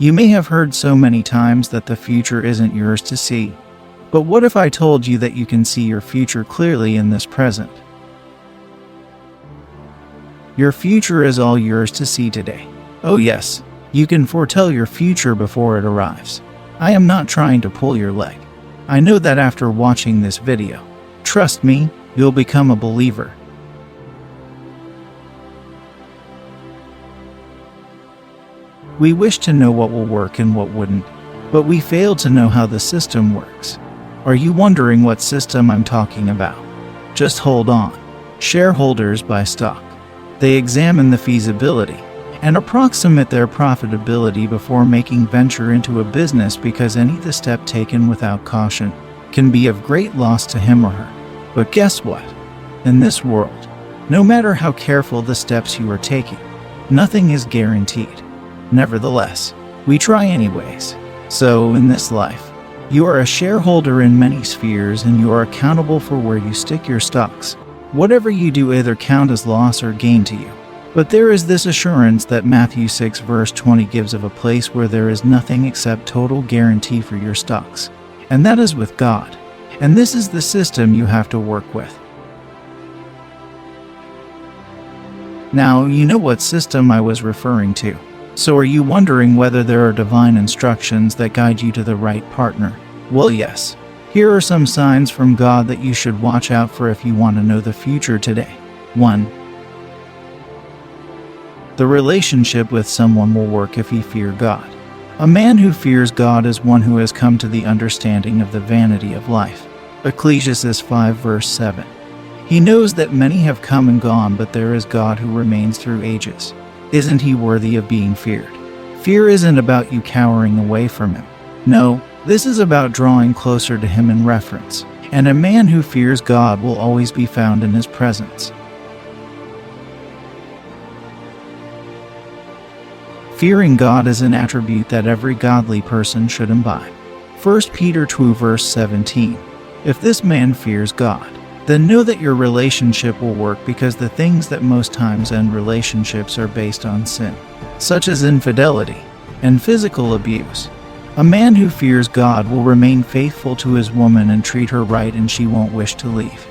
You may have heard so many times that the future isn't yours to see. But what if I told you that you can see your future clearly in this present? Your future is all yours to see today. Oh yes, you can foretell your future before it arrives. I am not trying to pull your leg. I know that after watching this video, trust me, you'll become a believer. We wish to know what will work and what wouldn't, but we fail to know how the system works. Are you wondering what system I'm talking about? Just hold on. Shareholders buy stock. They examine the feasibility and approximate their profitability before making venture into a business, because any step taken without caution can be of great loss to him or her. But guess what? In this world, no matter how careful the steps you are taking, nothing is guaranteed. Nevertheless, we try anyways. So, in this life, you are a shareholder in many spheres and you are accountable for where you stick your stocks. Whatever you do either count as loss or gain to you. But there is this assurance that Matthew 6 verse 20 gives of a place where there is nothing except total guarantee for your stocks. And that is with God. And this is the system you have to work with. Now, you know what system I was referring to. So are you wondering whether there are divine instructions that guide you to the right partner? Well, yes. Here are some signs from God that you should watch out for if you want to know the future today. 1. The relationship with someone will work if you fear God. A man who fears God is one who has come to the understanding of the vanity of life. Ecclesiastes 5 verse 7. He knows that many have come and gone, but there is God who remains through ages. Isn't he worthy of being feared? Fear isn't about you cowering away from him. No, this is about drawing closer to him in reverence. And a man who fears God will always be found in his presence. Fearing God is an attribute that every godly person should imbibe. 1 Peter 2 verse 17. If this man fears God, then know that your relationship will work, because the things that most times end relationships are based on sin, such as infidelity and physical abuse. A man who fears God will remain faithful to his woman and treat her right, and she won't wish to leave.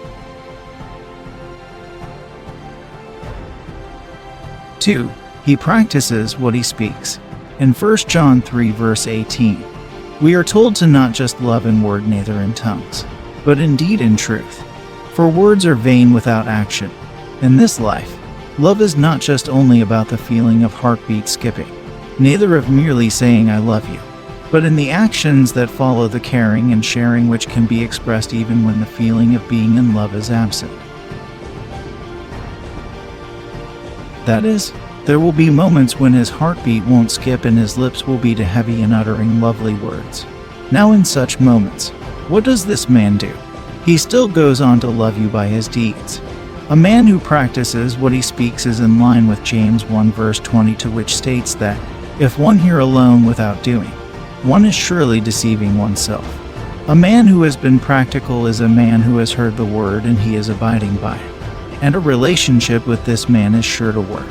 2. He practices what he speaks. In 1 John 3 verse 18, we are told to not just love in word neither in tongues, but in deed and truth. For words are vain without action. In this life, love is not just only about the feeling of heartbeat skipping, neither of merely saying I love you, but in the actions that follow, the caring and sharing which can be expressed even when the feeling of being in love is absent. That is, there will be moments when his heartbeat won't skip and his lips will be too heavy in uttering lovely words. Now in such moments, what does this man do? He still goes on to love you by his deeds. A man who practices what he speaks is in line with James 1 verse 22, which states that, if one hear alone without doing, one is surely deceiving oneself. A man who has been practical is a man who has heard the word and he is abiding by it. And a relationship with this man is sure to work.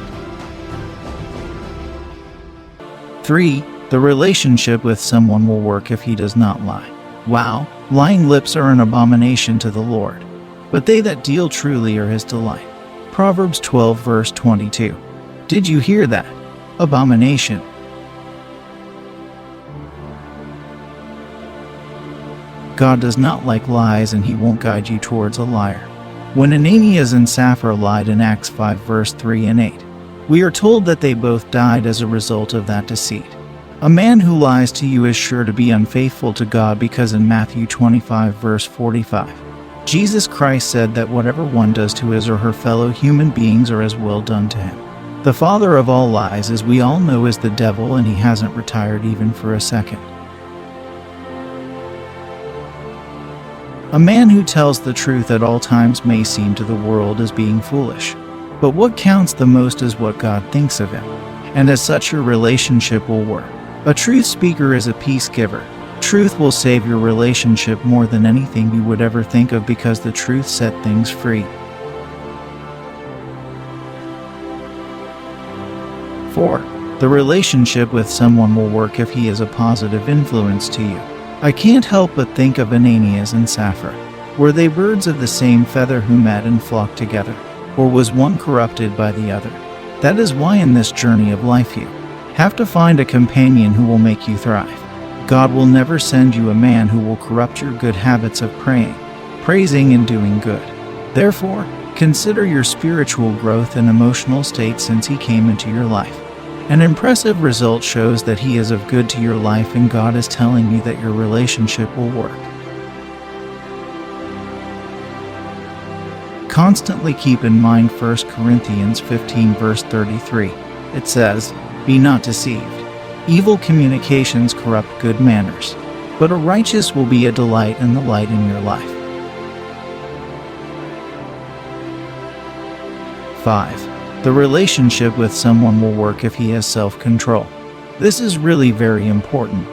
3. The relationship with someone will work if he does not lie. Wow, lying lips are an abomination to the Lord, but they that deal truly are his delight. Proverbs 12 verse 22. Did you hear that? Abomination. God does not like lies, and he won't guide you towards a liar. When Ananias and Sapphira lied in Acts 5 verse 3 and 8, we are told that they both died as a result of that deceit. A man who lies to you is sure to be unfaithful to God, because in Matthew 25 verse 45, Jesus Christ said that whatever one does to his or her fellow human beings are as well done to him. The father of all lies, as we all know, is the devil, and he hasn't retired even for a second. A man who tells the truth at all times may seem to the world as being foolish, but what counts the most is what God thinks of him, and as such your relationship will work. A truth speaker is a peace giver. Truth will save your relationship more than anything you would ever think of, because the truth set things free. 4. The relationship with someone will work if he is a positive influence to you. I can't help but think of Ananias and Sapphira. Were they birds of the same feather who met and flocked together? Or was one corrupted by the other? That is why in this journey of life you have to find a companion who will make you thrive. God will never send you a man who will corrupt your good habits of praying, praising, and doing good. Therefore, consider your spiritual growth and emotional state since he came into your life. An impressive result shows that he is of good to your life, and God is telling you that your relationship will work. Constantly keep in mind 1 Corinthians 15 verse 33. It says, "Be not deceived. Evil communications corrupt good manners, but a righteous will be a delight and the light in your life." 5. The relationship with someone will work if he has self-control. This is really very important.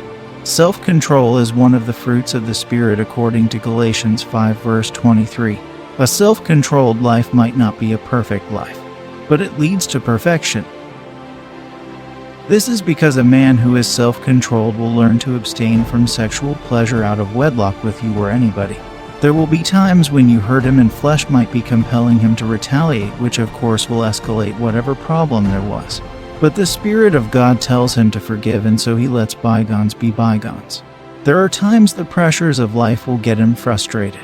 Self-control is one of the fruits of the Spirit according to Galatians 5 verse 23. A self-controlled life might not be a perfect life, but it leads to perfection. This is because a man who is self-controlled will learn to abstain from sexual pleasure out of wedlock with you or anybody. There will be times when you hurt him and flesh might be compelling him to retaliate, which of course will escalate whatever problem there was. But the Spirit of God tells him to forgive, and so he lets bygones be bygones. There are times the pressures of life will get him frustrated,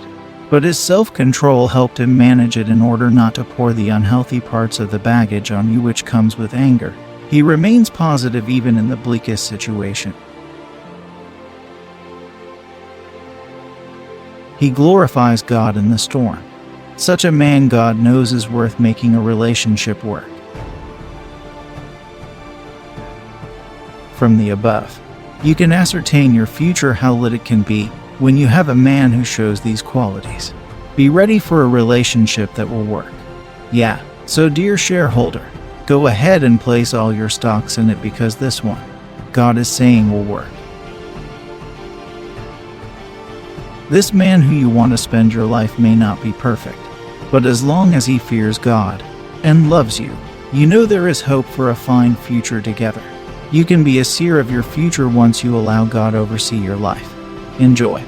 but his self-control helped him manage it in order not to pour the unhealthy parts of the baggage on you which comes with anger. He remains positive even in the bleakest situation. He glorifies God in the storm. Such a man God knows is worth making a relationship work. From the above, you can ascertain your future how lit it can be when you have a man who shows these qualities. Be ready for a relationship that will work. Yeah, so dear shareholder, go ahead and place all your stocks in it, because this one, God is saying, will work. This man who you want to spend your life may not be perfect, but as long as he fears God and loves you, you know there is hope for a fine future together. You can be a seer of your future once you allow God oversee your life. Enjoy.